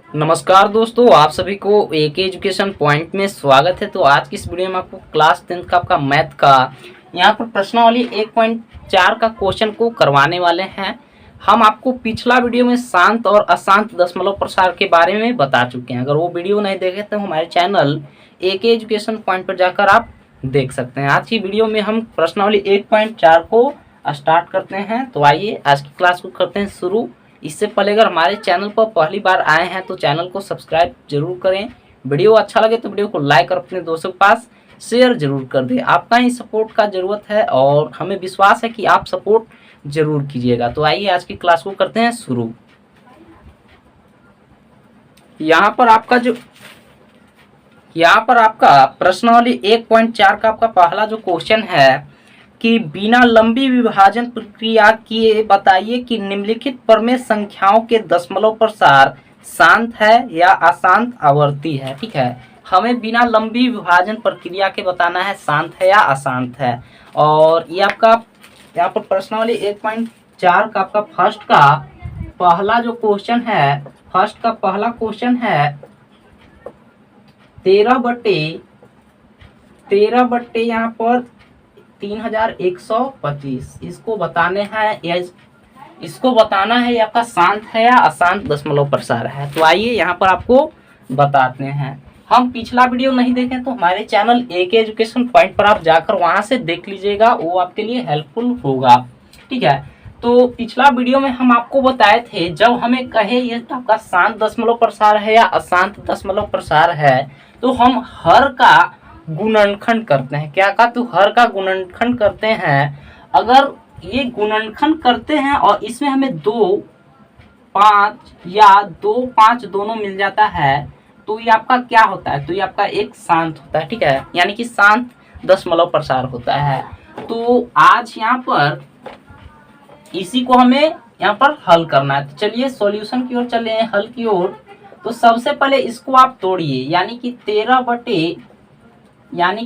नमस्कार दोस्तों, आप सभी को एक एजुकेशन पॉइंट में स्वागत है। तो आज की इस वीडियो में आपको क्लास 10th का आपका मैथ का यहाँ पर प्रश्नावली 1.4 का क्वेश्चन को करवाने वाले हैं। हम आपको पिछला वीडियो में शांत और अशांत दशमलव प्रसार के बारे में बता चुके हैं। अगर वो वीडियो नहीं देखे तो हमारे चैनल एक एजुकेशन पॉइंट पर जाकर आप देख सकते हैं। आज की वीडियो में हम प्रश्नावली 1.4 को स्टार्ट करते हैं। तो आइए आज की क्लास को करते हैं शुरू। इससे पहले अगर हमारे चैनल पर पहली बार आए हैं तो चैनल को सब्सक्राइब जरूर करें। वीडियो अच्छा लगे तो वीडियो को लाइक और अपने दोस्तों के पास शेयर जरूर कर दें। आपका ही सपोर्ट का ज़रूरत है और हमें विश्वास है कि आप सपोर्ट जरूर कीजिएगा। तो आइए आज की क्लास को करते हैं शुरू। यहाँ पर आपका प्रश्नावली 1.4 का आपका पहला जो क्वेश्चन है कि बिना लंबी विभाजन प्रक्रिया किए बताइए कि निम्नलिखित प्रमेय संख्याओं के दशमलव प्रसार शांत है या अशांत आवर्ती है। ठीक है, हमें बिना लंबी विभाजन प्रक्रिया के बताना है शांत है या अशांत है। और ये आपका यहाँ पर प्रश्नावली 1.4 का आपका फर्स्ट का पहला जो क्वेश्चन है, फर्स्ट का पहला क्वेश्चन है 13 बटे यहाँ पर 3125। इसको बताने हैं या इसको बताना है ये आपका शांत है या अशांत दशमलव प्रसार है। तो आइए यहाँ पर आपको बताते हैं। हम पिछला वीडियो नहीं देखें तो हमारे चैनल एक एजुकेशन पॉइंट पर आप जाकर वहां से देख लीजिएगा, वो आपके लिए हेल्पफुल होगा। ठीक है, तो पिछला वीडियो में हम आपको बताए थे जब हमें कहे ये आपका शांत दशमलव प्रसार है या अशांत दशमलव प्रसार है तो हम हर का गुणनखंड करते हैं। क्या का? तो हर का गुणनखंड करते हैं। अगर ये गुणनखंड करते हैं और इसमें हमें 2, 5 या 2, 5 दोनों मिल जाता है तो ये आपका क्या होता है? तो ये आपका एक शांत होता है। ठीक है, यानी कि शांत दशमलव प्रसार होता है। तो आज यहाँ पर इसी को हमें यहाँ पर हल करना है। तो चलिए सॉल्यूशन की ओर चले, हल की ओर। तो सबसे पहले इसको आप तोड़िए, यानी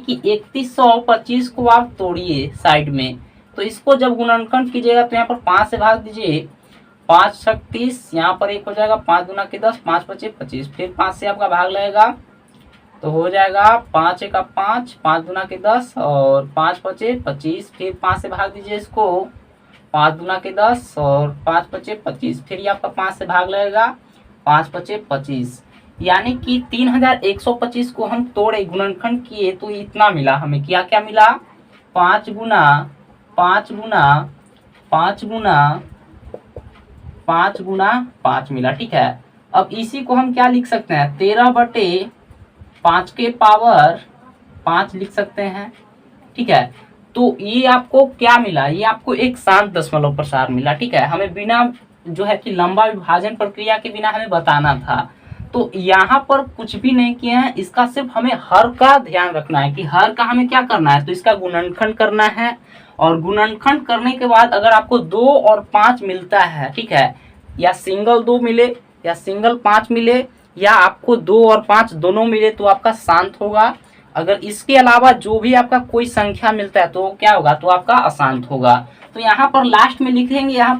कि 3125 को आप तोड़िए साइड में। तो इसको जब गुणनखंड कीजिएगा तो यहाँ पर 5 से भाग दीजिए, 5 छक 30, यहाँ पर 1 हो जाएगा, 5 दूना के 10, 5 पचे 25, फिर 5 से आपका भाग लगेगा तो हो जाएगा 5 एका 5, 5 दूना के 10 और 5 पचे 25, फिर 5 से भाग दीजिए इसको, 5 दूना के 10 और 5 पचे 25, फिर ये आपका 5 से भाग लगेगा, 5 पचे 25, यानी कि 3125 को हम तोड़े गुणनखंड किए तो इतना मिला हमें। क्या क्या मिला? 5 गुना 5 गुना 5 गुना 5 गुना 5 मिला। ठीक है, अब इसी को हम क्या लिख सकते हैं? 13/5 के पावर 5 लिख सकते हैं। ठीक है, तो ये आपको क्या मिला? ये आपको एक शांत दशमलव प्रसार मिला। ठीक है, हमें बिना जो है कि लंबा विभाजन प्रक्रिया के बिना हमें बताना था। तो यहाँ पर कुछ भी नहीं किए हैं, इसका सिर्फ हमें हर का ध्यान रखना है कि हर का हमें क्या करना है। तो इसका गुणनखंड करना है और गुणनखंड करने के बाद अगर आपको 2 और 5 मिलता है, ठीक है, या सिंगल 2 मिले या सिंगल 5 मिले या आपको 2 और 5 दोनों मिले तो आपका शांत होगा। अगर इसके अलावा जो भी आपका कोई संख्या मिलता है तो क्या होगा? तो आपका अशांत होगा। तो यहाँ पर लास्ट में लिख देंगे, यहाँ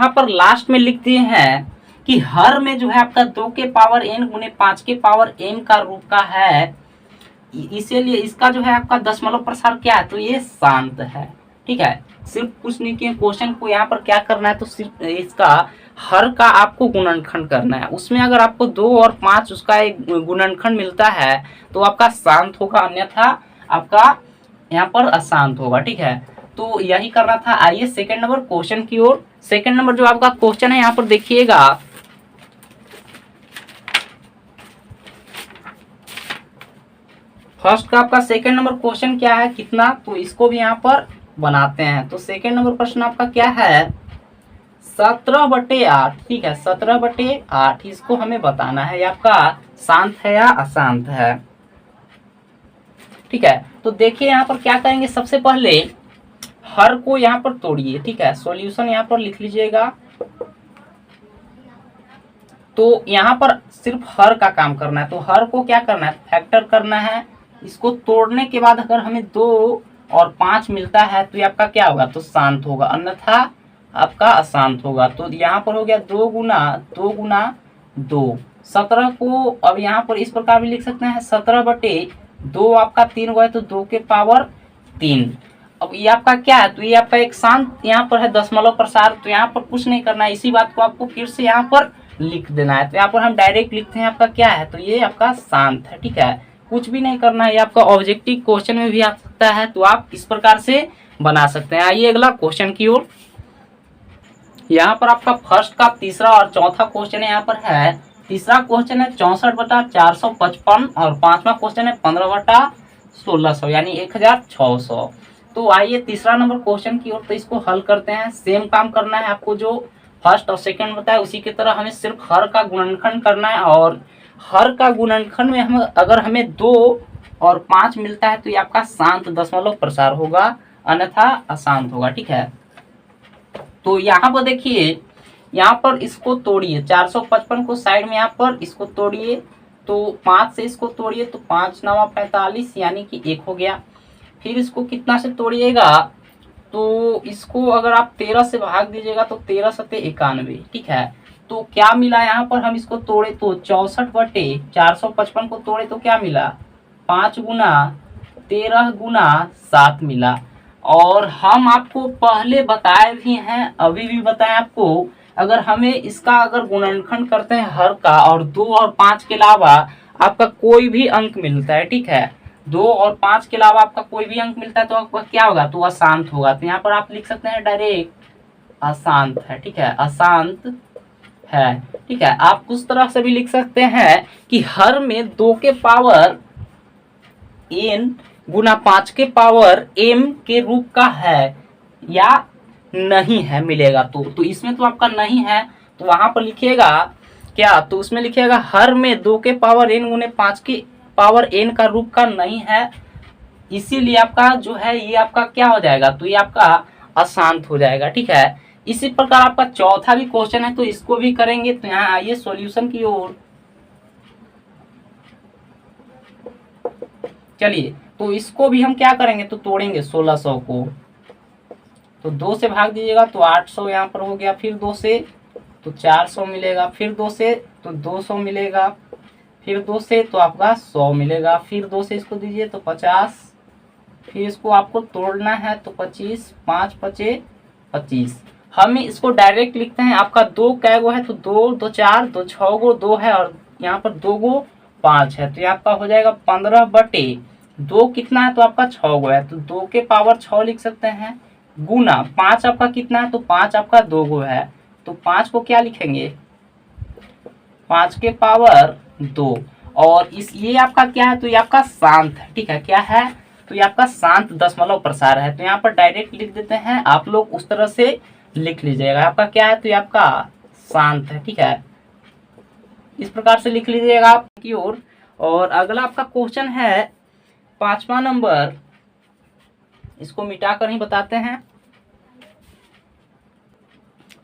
पर लास्ट में लिख दिए हैं कि हर में जो है आपका 2 के पावर n गुने 5 के पावर m का रूप का है, इसीलिए इसका जो है आपका दशमलव प्रसार क्या है? तो ये शांत है। ठीक है, सिर्फ कुछ नहीं किए, क्वेश्चन को यहाँ पर क्या करना है? तो सिर्फ इसका हर का आपको गुणनखंड करना है। उसमें अगर आपको 2 और 5 उसका एक गुणनखंड मिलता है तो आपका शांत होगा, अन्यथा आपका यहाँ पर अशांत होगा। ठीक है, तो यही करना था। आइए सेकंड नंबर क्वेश्चन की ओर। सेकंड नंबर जो आपका क्वेश्चन है यहाँ पर देखिएगा, फर्स्ट का आपका सेकंड नंबर क्वेश्चन क्या है, कितना? तो इसको भी यहाँ पर बनाते हैं। तो सेकंड नंबर प्रश्न आपका क्या है? 17/8। ठीक है, 17/8 इसको हमें बताना है, आपका शांत है या अशांत है। ठीक है, तो देखिए यहाँ पर क्या करेंगे, सबसे पहले हर को यहाँ पर तोड़िए। ठीक है, सॉल्यूशन यहाँ पर लिख लीजिएगा। तो यहाँ पर सिर्फ हर का काम करना है। तो हर को क्या करना है? फैक्टर करना है। इसको तोड़ने के बाद अगर हमें 2 और 5 मिलता है तो ये आपका क्या होगा? तो शांत होगा, अन्यथा आपका अशांत होगा। तो यहाँ पर हो गया 2 गुना 2, 17 को अब यहाँ पर इस प्रकार भी लिख सकते हैं 17/2 आपका 3 हुआ है तो 2 के पावर 3। अब ये आपका क्या है, तो ये आपका एक शांत यहाँ पर है दशमलव प्रसार। तो यहाँ पर कुछ नहीं करना है, इसी बात को आपको फिर से यहाँ पर लिख देना है। तो यहाँ पर हम डायरेक्ट लिखते हैं आपका क्या है, तो ये आपका शांत है, ठीक है, कुछ भी नहीं करना है। ये आपका ऑब्जेक्टिव क्वेश्चन में भी आ सकता है, तो आप इस प्रकार से बना सकते हैं। आइए अगला क्वेश्चन की ओर। यहाँ पर आपका फर्स्ट का तीसरा और चौथा क्वेश्चन यहाँ पर है। तीसरा क्वेश्चन है 64/455 और पांचवा क्वेश्चन है 15/1600 यानी 1600। तो आइए तीसरा नंबर क्वेश्चन की ओर, तो इसको हल करते हैं। सेम काम करना है आपको, जो फर्स्ट और सेकंड बताया उसी की तरह हमें सिर्फ हर का गुणनखंड करना है। और हर का गुणनखंड में हम अगर हमें 2 और 5 मिलता है तो ये आपका शांत दशमलव प्रसार होगा, अन्यथा अशांत होगा, ठीक है। तो यहाँ पर देखिए, यहाँ पर इसको तोड़िए, 455 को साइड में यहाँ पर इसको तोड़िए, तो 5 से इसको तोड़िए तो 5 9 45 यानी कि 1 हो गया। फिर इसको कितना से तोड़िएगा, तो इसको अगर आप 13 से भाग दीजिएगा तो 13 सत्ते 91, ठीक है। तो क्या मिला यहाँ पर, हम इसको तोड़े तो 64/455 को तोड़े तो क्या मिला, 5 गुना 13 गुना 7 मिला। और हम आपको पहले बताए भी हैं, अभी भी बताएं आपको, अगर हमें इसका अगर गुणनखंड करते हैं हर का और 2 और 5 के अलावा आपका कोई भी अंक मिलता है, ठीक है, 2 और 5 के अलावा आपका कोई भी अंक मिलता है तो आपका क्या होगा, तो अशांत होगा। तो यहाँ पर आप लिख सकते हैं डायरेक्ट अशांत है, ठीक है, अशांत है, ठीक है। आप उस तरह से भी लिख सकते हैं कि हर में 2 के पावर n गुना 5 के पावर m के रूप का है या नहीं है मिलेगा। तो इसमें तो आपका नहीं है, तो वहां पर लिखिएगा क्या, तो उसमें लिखिएगा हर में 2 के पावर n गुने 5 के पावर n का रूप का नहीं है, इसीलिए आपका जो है ये आपका क्या हो जाएगा, तो ये आपका अशांत हो जाएगा, ठीक है। इसी प्रकार आपका चौथा भी क्वेश्चन है, तो इसको भी करेंगे। तो यहाँ आइए सॉल्यूशन की ओर। चलिए, तो इसको भी हम क्या करेंगे, तो तोड़ेंगे 1600 को, तो 2 से भाग दीजिएगा तो 800 यहाँ पर हो गया, फिर 2 से तो 400 मिलेगा, फिर 2 से तो 200 मिलेगा, फिर 2 से तो आपका 100 मिलेगा, फिर 2 से इसको दीजिए तो 50, फिर इसको आपको तोड़ना है तो 25, 5 5 25। हम इसको डायरेक्ट लिखते हैं, आपका 2 कै गो है, तो 2 2 4 2 6 गो 2 है और यहाँ पर 2 गो 5 है, तो ये आपका हो जाएगा 15/2 कितना है, तो आपका 6 गो है, तो 2 के पावर 6 लिख सकते हैं, गुना 5 आपका कितना है, तो 5 आपका 2 गो है, तो 5 को क्या लिखेंगे, 5 के पावर 2। और इस ये आपका क्या है, तो ये आपका शांत है, ठीक है, क्या है, तो ये आपका शांत दशमलव प्रसार है। तो यहाँ पर डायरेक्ट लिख देते हैं, आप लोग उस तरह से लिख लीजिएगा, आपका क्या है, तो ये आपका शांत है, ठीक है, इस प्रकार से लिख लीजिएगा आप की ओर। और अगला आपका क्वेश्चन है 5वां नंबर, इसको मिटाकर ही बताते हैं।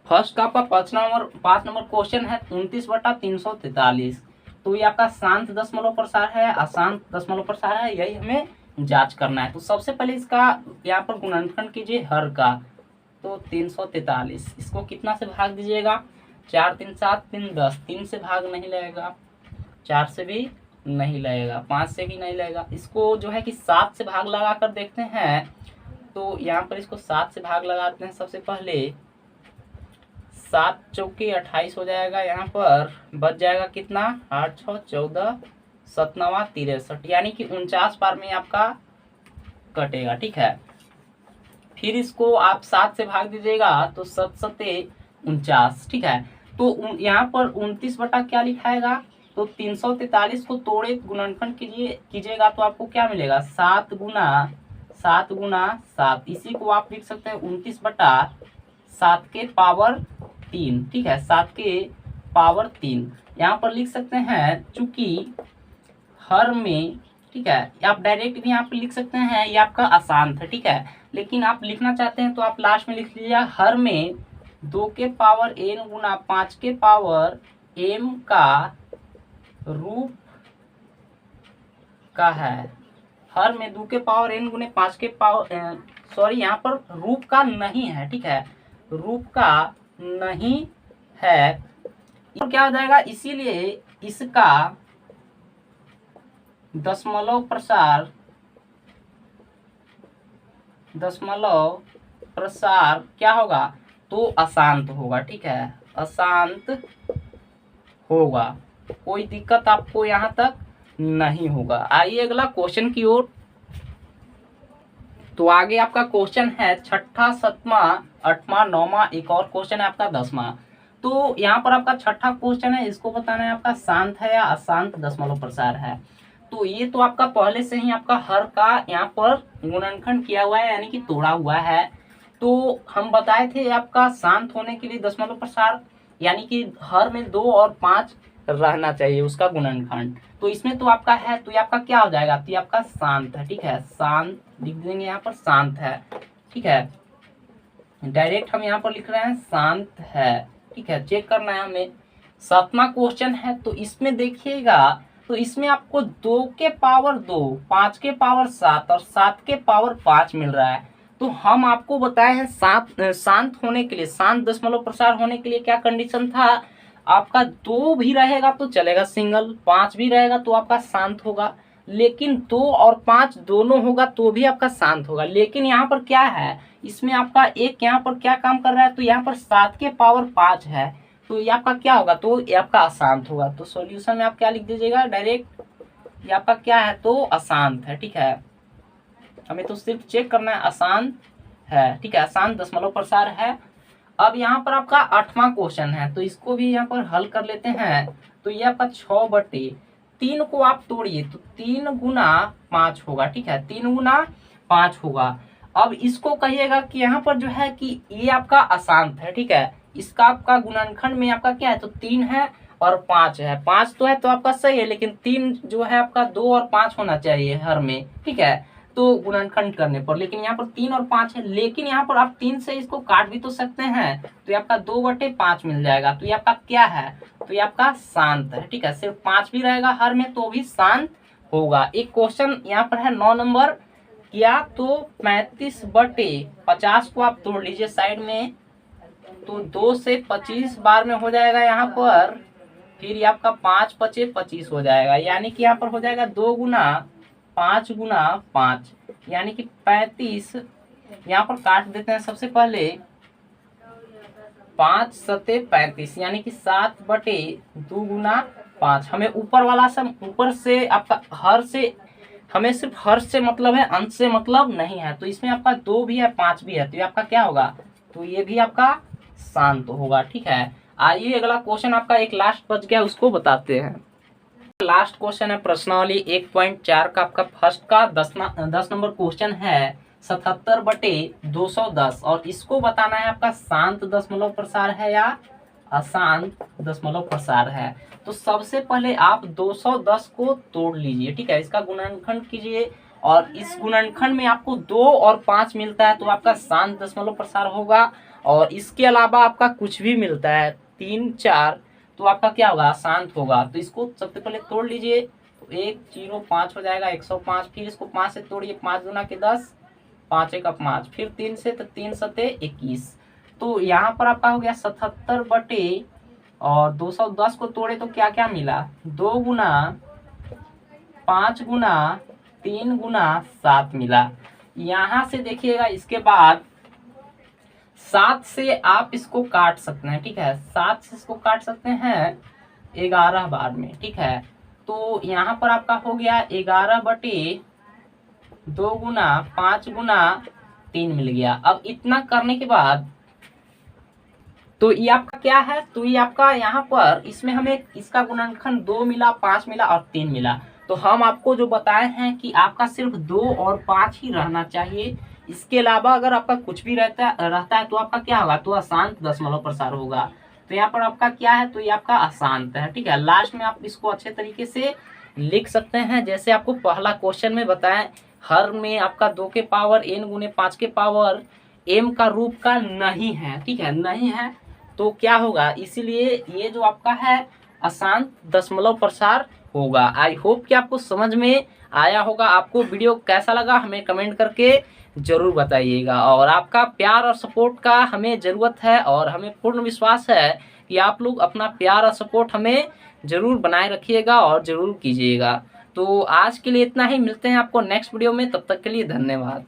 फर्स्ट का आपका 5 नंबर क्वेश्चन है 29/343। तो ये आपका शांत दशमलव प्रसार है, अशांत दशमलव प्रसार है, यही हमें जांच करना है। तो सबसे पहले इसका यहाँ पर गुणनखंड कीजिए हर का, तो 343, इसको कितना से भाग दीजिएगा, 4 3 7 3 10, 3 से भाग नहीं लगेगा, 4 से भी नहीं लगेगा, 5 से भी नहीं लगेगा। इसको जो है कि 7 से भाग लगा कर देखते हैं, तो यहाँ पर इसको 7 से भाग लगाते हैं। सबसे पहले 7 चौके 28 हो जाएगा, यहाँ पर बच जाएगा कितना, 8 6 14 7 9 63, यानी कि 49 बार में आपका कटेगा, ठीक है। फिर इसको आप 7 से भाग दीजिएगा तो 7 सत्ते 49, ठीक है। तो यहाँ पर 29 बटा क्या लिखाएगा, तो 343 को तोड़े गुणनखंड कीजिएगा तो आपको क्या मिलेगा, 7 गुना 7, इसी को आप लिख सकते हैं 29/7 के पावर 3, ठीक है, 7 के पावर 3 यहाँ पर लिख सकते हैं। चूंकि हर में, ठीक है, आप डायरेक्ट भी यहाँ पे लिख सकते हैं, ये आपका अशांत है, ठीक है, लेकिन आप लिखना चाहते हैं तो आप लास्ट में लिख लीजिए हर में 2 के पावर n गुना 5 के पावर m का रूप का है। हर में 2 के पावर n गुने 5 के पावर सॉरी यहाँ पर रूप का नहीं है, ठीक है, रूप का नहीं है। तो क्या हो जाएगा, इसीलिए इसका दशमलव प्रसार क्या होगा, तो अशांत होगा। ठीक है, अशांत होगा, कोई दिक्कत आपको यहाँ तक नहीं होगा। आइए अगला क्वेश्चन की ओर। तो आगे आपका क्वेश्चन है छठा, सतवां, आठवां, नौवां, एक और क्वेश्चन है आपका 10वां। तो यहाँ पर आपका छठा क्वेश्चन है, इसको बताना है आपका शांत है या अशांत दशमलव प्रसार है। तो ये तो आपका पहले से ही आपका हर का यहाँ पर गुणनखंड किया हुआ है, यानी कि तोड़ा हुआ है। तो हम बताए थे आपका शांत होने के लिए दशमलव प्रसार, यानी कि हर में 2 और 5 रहना चाहिए उसका गुणनखंड। तो इसमें तो आपका है, तो ये आपका क्या हो जाएगा, तो ये आपका शांत है। ठीक है, शांत लिख देंगे यहाँ पर, शांत है। ठीक है, डायरेक्ट हम यहाँ पर लिख रहे हैं शांत है। ठीक है, चेक करना है हमें। 7वां क्वेश्चन है, तो इसमें देखिएगा, तो इसमें आपको 2 के पावर 2, 5 के पावर 7 और 7 के पावर 5 मिल रहा है। तो हम आपको बताए हैं शांत होने के लिए, शांत दशमलव प्रसार होने के लिए क्या कंडीशन था, आपका 2 भी रहेगा तो चलेगा सिंगल, 5 भी रहेगा तो आपका शांत होगा, लेकिन 2 और 5 दोनों होगा तो भी आपका शांत होगा। लेकिन यहाँ पर क्या है, इसमें आपका एक यहाँ पर क्या काम कर रहा है, तो यहाँ पर 7 के पावर 5 है, तो ये आपका क्या होगा, तो ये आपका अशांत होगा। तो सॉल्यूशन में आप क्या लिख दीजिएगा डायरेक्ट, ये आपका क्या है, तो अशांत है। ठीक है, हमें तो सिर्फ चेक करना है अशांत है। ठीक है, अशांत दशमलव प्रसार है। अब यहाँ पर आपका 8वां क्वेश्चन है, तो इसको भी यहाँ पर हल कर लेते हैं। तो ये आपका 6/3 को आप तोड़िए तो 3 गुना 5 होगा। ठीक है, 3 गुना 5 होगा। अब इसको कहिएगा कि यहाँ पर जो है कि ये आपका अशांत है। ठीक है, इसका आपका गुणनखंड में आपका क्या है, तो 3 है और 5 है। 5 तो है तो आपका सही है, लेकिन 3 जो है आपका 2 और 5 होना चाहिए हर में। ठीक है, तो गुणनखंड करने पर, लेकिन यहाँ पर 3 और 5 है, लेकिन यहाँ पर आप 3 से इसको काट भी तो सकते हैं, तो ये आपका 2/5 मिल जाएगा। तो ये आपका क्या है, तो ये आपका शांत है। ठीक है, सिर्फ 5 भी रहेगा हर में तो भी शांत होगा। एक क्वेश्चन यहाँ पर है 9 नंबर, क्या तो 35/50 को आप तोड़ लीजिए साइड में, तो 2 से 25 बार में हो जाएगा यहाँ पर, फिर ये आपका 5×5 = 25 हो जाएगा, यानी कि यहाँ पर हो जाएगा 2 गुना 5 गुना 5, यानी कि 35। यहाँ पर काट देते हैं सबसे पहले, 5 सते 35, यानी कि 7/2 गुना 5। हमें ऊपर वाला सब, ऊपर से आपका हर से, हमें सिर्फ हर से मतलब है, अंश से मतलब नहीं है। तो इसमें आपका 2 भी है 5 भी है, तो ये आपका क्या होगा, तो ये भी आपका शांत होगा। ठीक है, आइए अगला क्वेश्चन आपका एक लास्ट बच गया, उसको बताते हैं। लास्ट क्वेश्चन है प्रश्नावली 1.4 का, आपका फर्स्ट का 10 नंबर क्वेश्चन है 77/210, और इसको बताना है आपका शांत दशमलव प्रसार है या अशांत दशमलव प्रसार है। तो सबसे पहले आप 210 को तोड़ लीजिए। ठीक है, इसका गुणनखंड कीजिए, और इस गुणनखंड में आपको 2 और 5 मिलता है तो आपका शांत दशमलव प्रसार होगा, और इसके अलावा आपका कुछ भी मिलता है 3, 4, तो आपका क्या होगा, शांत होगा। तो इसको सबसे पहले तोड़ लीजिए, तो 105 हो जाएगा, 105। फिर इसको 5 से तोड़िए, 5 दूना के 10, 5 एक 5, फिर 3 से, तो 3 सते 21। तो यहाँ पर आपका हो गया 77 और 210 को तोड़े तो क्या क्या मिला, 2 गुना 5 गुना 3 गुना 7 मिला। यहाँ से देखिएगा, इसके बाद 7 से आप इसको काट सकते हैं। ठीक है, 7 से इसको काट सकते हैं 11 बार में। ठीक है, तो यहाँ पर आपका हो गया 11/2 गुना 5 गुना 3 मिल गया। अब इतना करने के बाद तो ये आपका क्या है, तो ये आपका यहाँ पर इसमें हमें इसका गुणनखंड 2 मिला, 5 मिला और 3 मिला। तो हम आपको जो बताए हैं कि आपका सिर्फ 2 और 5 ही रहना चाहिए, इसके अलावा अगर आपका कुछ भी रहता है तो आपका क्या होगा, तो अशांत दशमलव प्रसार होगा। तो यहाँ पर आपका क्या है, तो ये आपका अशांत है। ठीक है, लास्ट में आप इसको अच्छे तरीके से लिख सकते हैं, जैसे आपको पहला क्वेश्चन में बताएं, हर में आपका 2 के पावर n गुने 5 के पावर m का रूप का नहीं है। ठीक है, नहीं है तो क्या होगा, इसीलिए ये जो आपका है अशांत दशमलव प्रसार होगा। आई होप कि आपको समझ में आया होगा। आपको वीडियो कैसा लगा हमें कमेंट करके जरूर बताइएगा, और आपका प्यार और सपोर्ट का हमें ज़रूरत है, और हमें पूर्ण विश्वास है कि आप लोग अपना प्यार और सपोर्ट हमें ज़रूर बनाए रखिएगा और ज़रूर कीजिएगा। तो आज के लिए इतना ही, मिलते हैं आपको नेक्स्ट वीडियो में, तब तक के लिए धन्यवाद।